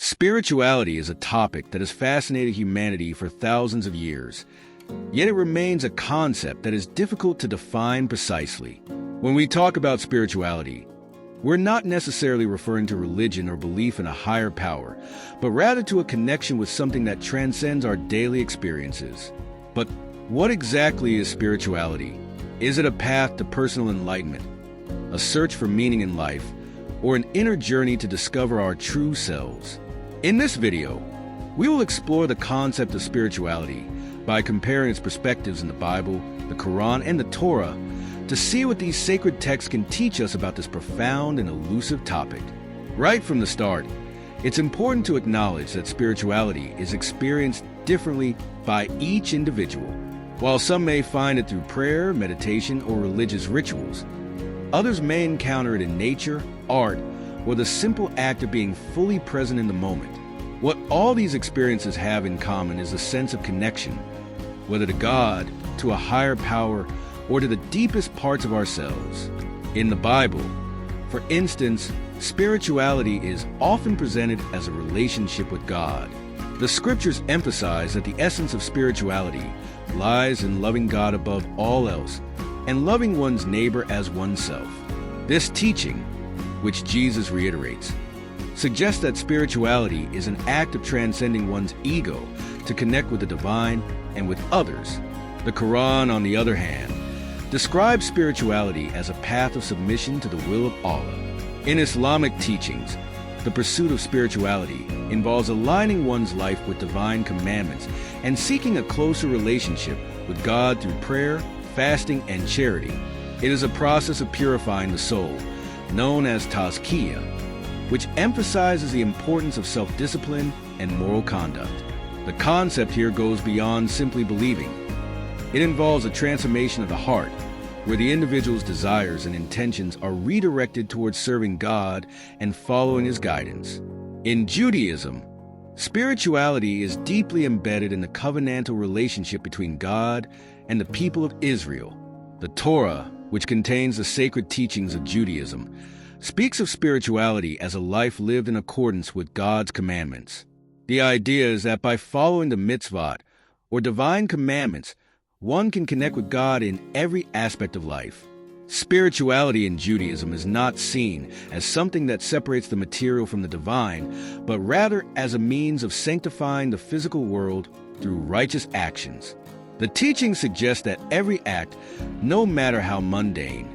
Spirituality is a topic that has fascinated humanity for thousands of years, yet it remains a concept that is difficult to define precisely. When we talk about spirituality, we're not necessarily referring to religion or belief in a higher power, but rather to a connection with something that transcends our daily experiences. But what exactly is spirituality? Is it a path to personal enlightenment, a search for meaning in life, or an inner journey to discover our true selves? In this video, we will explore the concept of spirituality by comparing its perspectives in the Bible, the Quran, and the Torah to see what these sacred texts can teach us about this profound and elusive topic. Right from the start, it's important to acknowledge that spirituality is experienced differently by each individual. While some may find it through prayer, meditation, or religious rituals, others may encounter it in nature, art, or the simple act of being fully present in the moment. What all these experiences have in common is a sense of connection, whether to God, to a higher power, or to the deepest parts of ourselves. In the Bible, for instance, spirituality is often presented as a relationship with God. The scriptures emphasize that the essence of spirituality lies in loving God above all else and loving one's neighbor as oneself. This teaching, which Jesus reiterates, suggests that spirituality is an act of transcending one's ego to connect with the divine and with others. The Quran, on the other hand, describes spirituality as a path of submission to the will of Allah. In Islamic teachings, the pursuit of spirituality involves aligning one's life with divine commandments and seeking a closer relationship with God through prayer, fasting, and charity. It is a process of purifying the soul, known as tazkiyah, which emphasizes the importance of self-discipline and moral conduct. The concept here goes beyond simply believing. It involves a transformation of the heart, where the individual's desires and intentions are redirected towards serving God and following His guidance. In Judaism, spirituality is deeply embedded in the covenantal relationship between God and the people of Israel. The Torah, which contains the sacred teachings of Judaism, speaks of spirituality as a life lived in accordance with God's commandments. The idea is that by following the mitzvot, or divine commandments, one can connect with God in every aspect of life. Spirituality in Judaism is not seen as something that separates the material from the divine, but rather as a means of sanctifying the physical world through righteous actions. The teaching suggests that every act, no matter how mundane,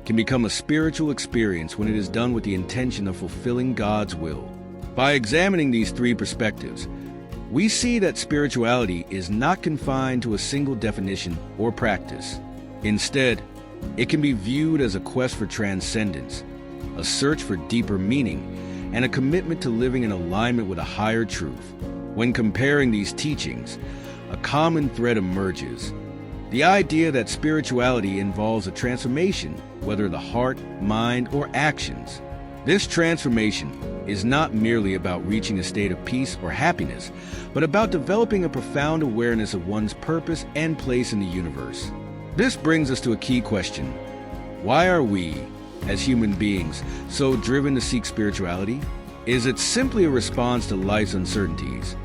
can become a spiritual experience when it is done with the intention of fulfilling God's will. By examining these three perspectives, we see that spirituality is not confined to a single definition or practice. Instead, it can be viewed as a quest for transcendence, a search for deeper meaning, and a commitment to living in alignment with a higher truth. When comparing these teachings, a common thread emerges: the idea that spirituality involves a transformation, whether the heart, mind, or actions. This transformation is not merely about reaching a state of peace or happiness, but about developing a profound awareness of one's purpose and place in the universe. This brings us to a key question. Why are we, as human beings, so driven to seek spirituality? Is it simply a response to life's uncertainties,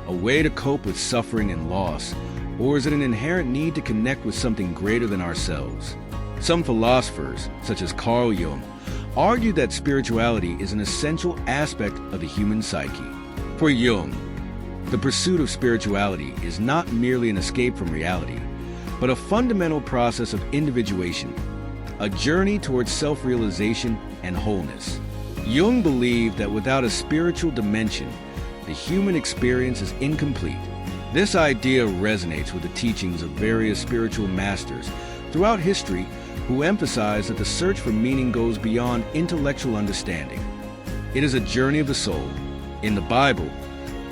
a way to cope with suffering and loss, or is it an inherent need to connect with something greater than ourselves? Some philosophers, such as Carl Jung, argue that spirituality is an essential aspect of the human psyche. For Jung, the pursuit of spirituality is not merely an escape from reality, but a fundamental process of individuation, a journey towards self-realization and wholeness. Jung believed that without a spiritual dimension, the human experience is incomplete. This idea resonates with the teachings of various spiritual masters throughout history who emphasize that the search for meaning goes beyond intellectual understanding. It is a journey of the soul. In the Bible,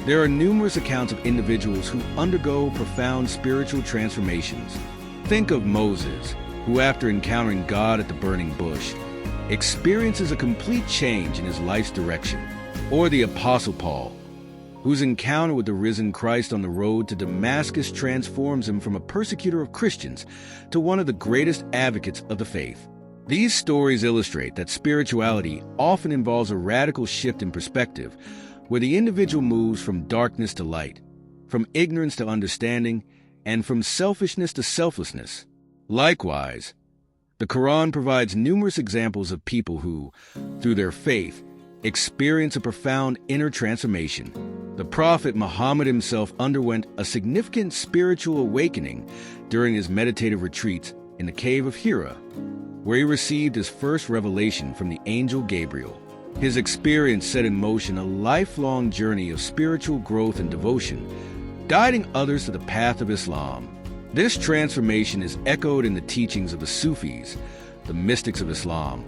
there are numerous accounts of individuals who undergo profound spiritual transformations. Think of Moses, who after encountering God at the burning bush, experiences a complete change in his life's direction. Or the Apostle Paul, whose encounter with the risen Christ on the road to Damascus transforms him from a persecutor of Christians to one of the greatest advocates of the faith. These stories illustrate that spirituality often involves a radical shift in perspective, where the individual moves from darkness to light, from ignorance to understanding, and from selfishness to selflessness. Likewise, the Quran provides numerous examples of people who, through their faith, experience a profound inner transformation. The Prophet Muhammad himself underwent a significant spiritual awakening during his meditative retreats in the cave of Hira, where he received his first revelation from the angel Gabriel. His experience set in motion a lifelong journey of spiritual growth and devotion, guiding others to the path of Islam. This transformation is echoed in the teachings of the Sufis, the mystics of Islam,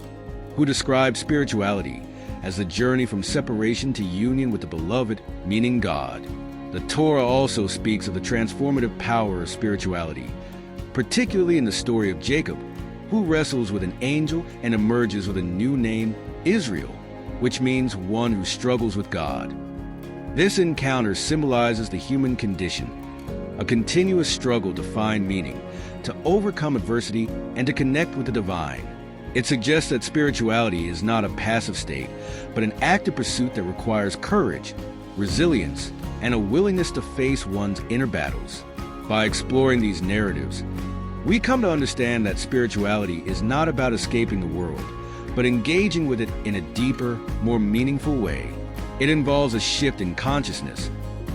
who describe spirituality as the journey from separation to union with the beloved, meaning God. The Torah also speaks of the transformative power of spirituality, particularly in the story of Jacob, who wrestles with an angel and emerges with a new name, Israel, which means one who struggles with God. This encounter symbolizes the human condition, a continuous struggle to find meaning, to overcome adversity, and to connect with the divine. It suggests that spirituality is not a passive state, but an active pursuit that requires courage, resilience, and a willingness to face one's inner battles. By exploring these narratives, we come to understand that spirituality is not about escaping the world, but engaging with it in a deeper, more meaningful way. It involves a shift in consciousness,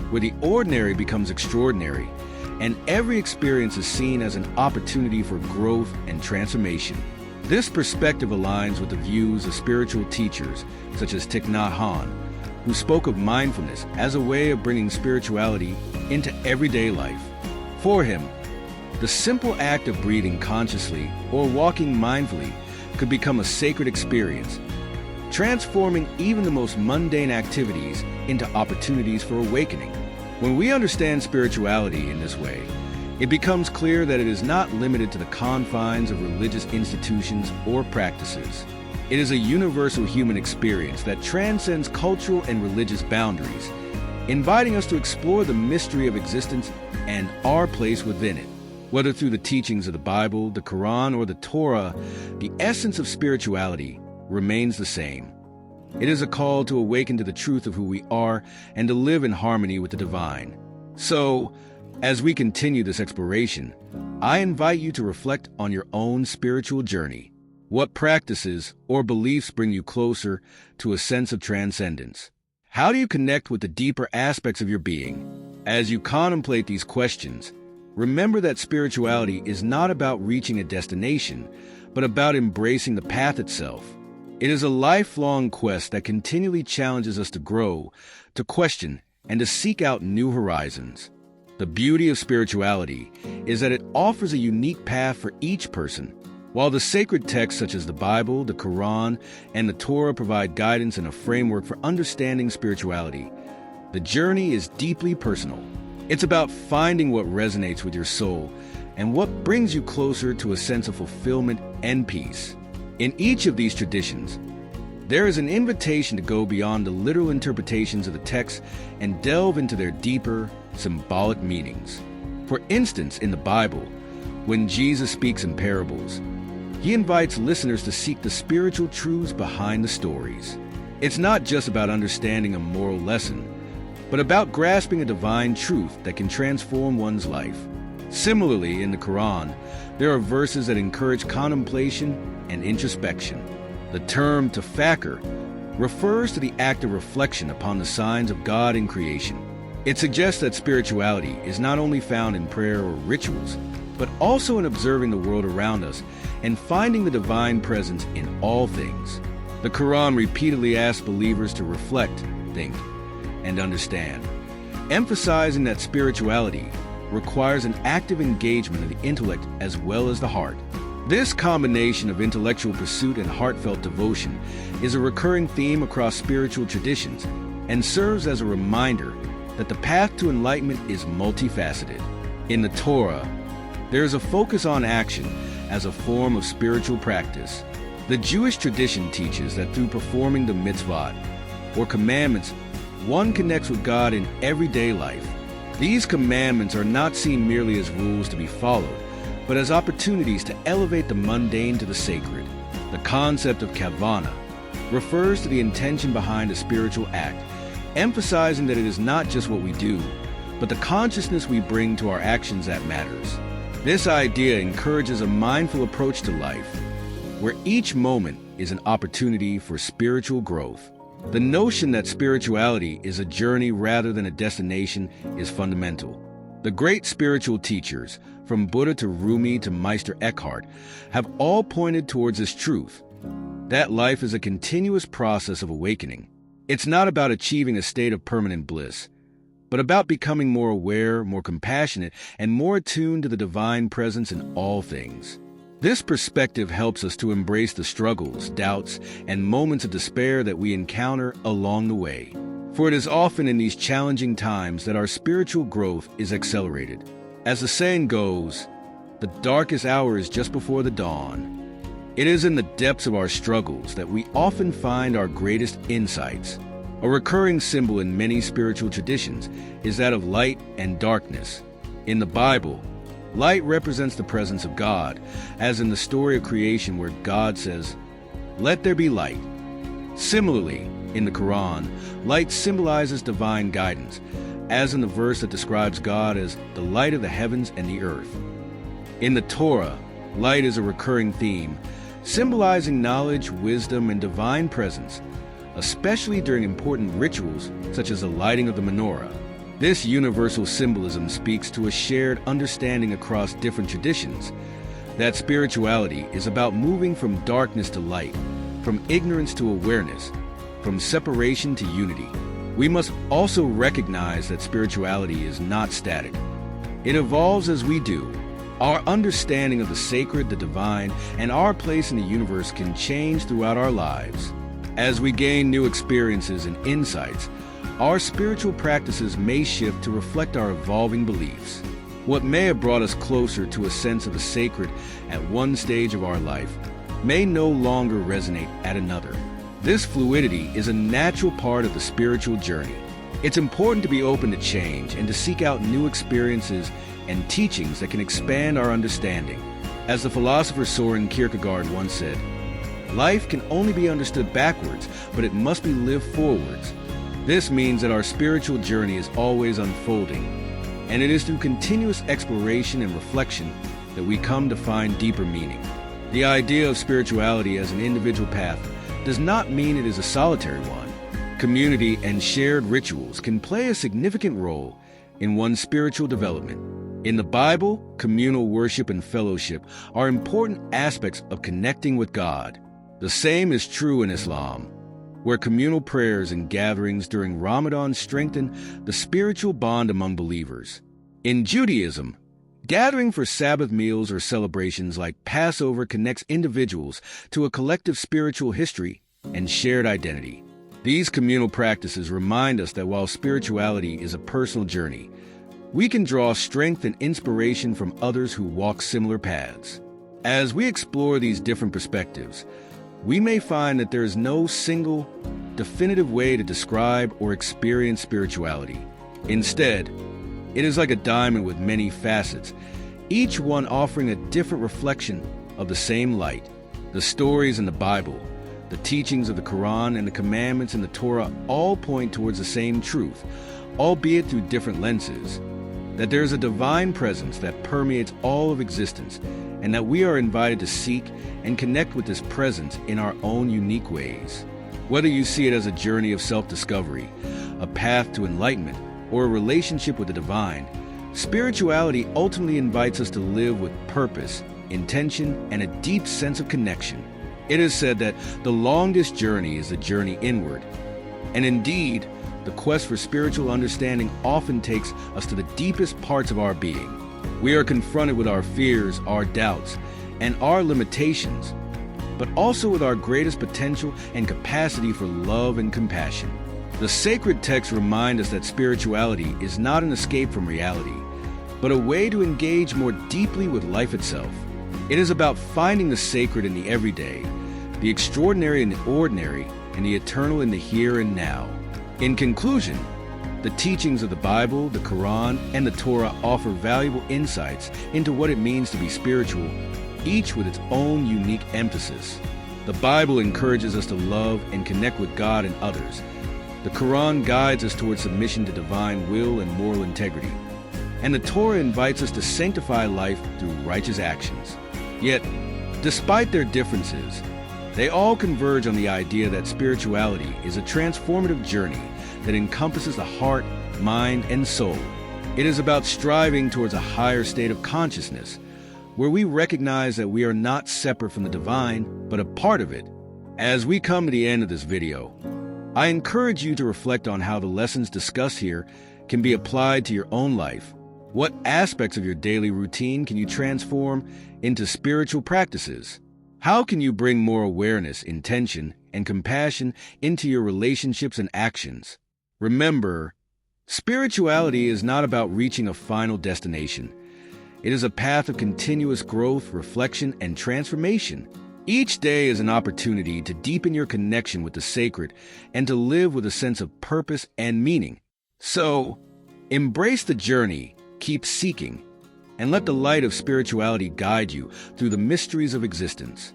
where the ordinary becomes extraordinary, and every experience is seen as an opportunity for growth and transformation. This perspective aligns with the views of spiritual teachers such as Thich Nhat Hanh, who spoke of mindfulness as a way of bringing spirituality into everyday life. For him, the simple act of breathing consciously or walking mindfully could become a sacred experience, transforming even the most mundane activities into opportunities for awakening. When we understand spirituality in this way, it becomes clear that it is not limited to the confines of religious institutions or practices. It is a universal human experience that transcends cultural and religious boundaries, inviting us to explore the mystery of existence and our place within it. Whether through the teachings of the Bible, the Quran, or the Torah, the essence of spirituality remains the same. It is a call to awaken to the truth of who we are and to live in harmony with the divine. So, as we continue this exploration, I invite you to reflect on your own spiritual journey. What practices or beliefs bring you closer to a sense of transcendence? How do you connect with the deeper aspects of your being? As you contemplate these questions, remember that spirituality is not about reaching a destination, but about embracing the path itself. It is a lifelong quest that continually challenges us to grow, to question, and to seek out new horizons. The beauty of spirituality is that it offers a unique path for each person. While the sacred texts such as the Bible, the Quran, and the Torah provide guidance and a framework for understanding spirituality, the journey is deeply personal. It's about finding what resonates with your soul and what brings you closer to a sense of fulfillment and peace. In each of these traditions, there is an invitation to go beyond the literal interpretations of the text and delve into their deeper, symbolic meanings. For instance, in the Bible, when Jesus speaks in parables, he invites listeners to seek the spiritual truths behind the stories. It's not just about understanding a moral lesson, but about grasping a divine truth that can transform one's life. Similarly, in the Quran, there are verses that encourage contemplation and introspection. The term tafakkur refers to the act of reflection upon the signs of God in creation. It suggests that spirituality is not only found in prayer or rituals, but also in observing the world around us and finding the divine presence in all things. The Quran repeatedly asks believers to reflect, think, and understand, emphasizing that spirituality requires an active engagement of the intellect as well as the heart. This combination of intellectual pursuit and heartfelt devotion is a recurring theme across spiritual traditions and serves as a reminder that the path to enlightenment is multifaceted. In the Torah, there is a focus on action as a form of spiritual practice. The Jewish tradition teaches that through performing the mitzvot, or commandments, one connects with God in everyday life. These commandments are not seen merely as rules to be followed, but as opportunities to elevate the mundane to the sacred. The concept of kavanah refers to the intention behind a spiritual act, emphasizing that it is not just what we do, but the consciousness we bring to our actions that matters. This idea encourages a mindful approach to life, where each moment is an opportunity for spiritual growth. The notion that spirituality is a journey rather than a destination is fundamental. The great spiritual teachers, from Buddha to Rumi to Meister Eckhart, have all pointed towards this truth, that life is a continuous process of awakening. It's not about achieving a state of permanent bliss, but about becoming more aware, more compassionate, and more attuned to the divine presence in all things. This perspective helps us to embrace the struggles, doubts, and moments of despair that we encounter along the way. For it is often in these challenging times that our spiritual growth is accelerated. As the saying goes, the darkest hour is just before the dawn. It is in the depths of our struggles that we often find our greatest insights. A recurring symbol in many spiritual traditions is that of light and darkness. In the Bible, light represents the presence of God, as in the story of creation where God says, "Let there be light." Similarly, in the Quran, light symbolizes divine guidance, as in the verse that describes God as the light of the heavens and the earth. In the Torah, light is a recurring theme, symbolizing knowledge, wisdom, and divine presence, especially during important rituals such as the lighting of the menorah. This universal symbolism speaks to a shared understanding across different traditions that spirituality is about moving from darkness to light, from ignorance to awareness, from separation to unity. We must also recognize that spirituality is not static. It evolves as we do. Our understanding of the sacred, the divine, and our place in the universe can change throughout our lives. As we gain new experiences and insights, our spiritual practices may shift to reflect our evolving beliefs. What may have brought us closer to a sense of the sacred at one stage of our life may no longer resonate at another. This fluidity is a natural part of the spiritual journey. It's important to be open to change and to seek out new experiences and teachings that can expand our understanding. As the philosopher Soren Kierkegaard once said, "Life can only be understood backwards, but it must be lived forwards." This means that our spiritual journey is always unfolding, and it is through continuous exploration and reflection that we come to find deeper meaning. The idea of spirituality as an individual path does not mean it is a solitary one. Community and shared rituals can play a significant role in one's spiritual development. In the Bible, communal worship and fellowship are important aspects of connecting with God. The same is true in Islam, where communal prayers and gatherings during Ramadan strengthen the spiritual bond among believers. In Judaism, gathering for Sabbath meals or celebrations like Passover connects individuals to a collective spiritual history and shared identity. These communal practices remind us that while spirituality is a personal journey, we can draw strength and inspiration from others who walk similar paths. As we explore these different perspectives, we may find that there is no single, definitive way to describe or experience spirituality. Instead, it is like a diamond with many facets, each one offering a different reflection of the same light. The stories in the Bible, the teachings of the Quran, and the commandments in the Torah all point towards the same truth, albeit through different lenses, that there is a divine presence that permeates all of existence, and that we are invited to seek and connect with this presence in our own unique ways. Whether you see it as a journey of self-discovery, a path to enlightenment, or a relationship with the divine, spirituality ultimately invites us to live with purpose, intention, and a deep sense of connection. It is said that the longest journey is the journey inward, and indeed, the quest for spiritual understanding often takes us to the deepest parts of our being. We are confronted with our fears, our doubts, and our limitations, but also with our greatest potential and capacity for love and compassion. The sacred texts remind us that spirituality is not an escape from reality, but a way to engage more deeply with life itself. It is about finding the sacred in the everyday, the extraordinary in the ordinary, and the eternal in the here and now. In conclusion, the teachings of the Bible, the Quran, and the Torah offer valuable insights into what it means to be spiritual, each with its own unique emphasis. The Bible encourages us to love and connect with God and others, The Quran guides us towards submission to divine will and moral integrity, and the Torah invites us to sanctify life through righteous actions. Yet, despite their differences, they all converge on the idea that spirituality is a transformative journey that encompasses the heart, mind, and soul. It is about striving towards a higher state of consciousness, where we recognize that we are not separate from the divine, but a part of it. As we come to the end of this video, I encourage you to reflect on how the lessons discussed here can be applied to your own life. What aspects of your daily routine can you transform into spiritual practices? How can you bring more awareness, intention, and compassion into your relationships and actions? Remember, spirituality is not about reaching a final destination. It is a path of continuous growth, reflection, and transformation. Each day is an opportunity to deepen your connection with the sacred and to live with a sense of purpose and meaning. So, embrace the journey, keep seeking, and let the light of spirituality guide you through the mysteries of existence.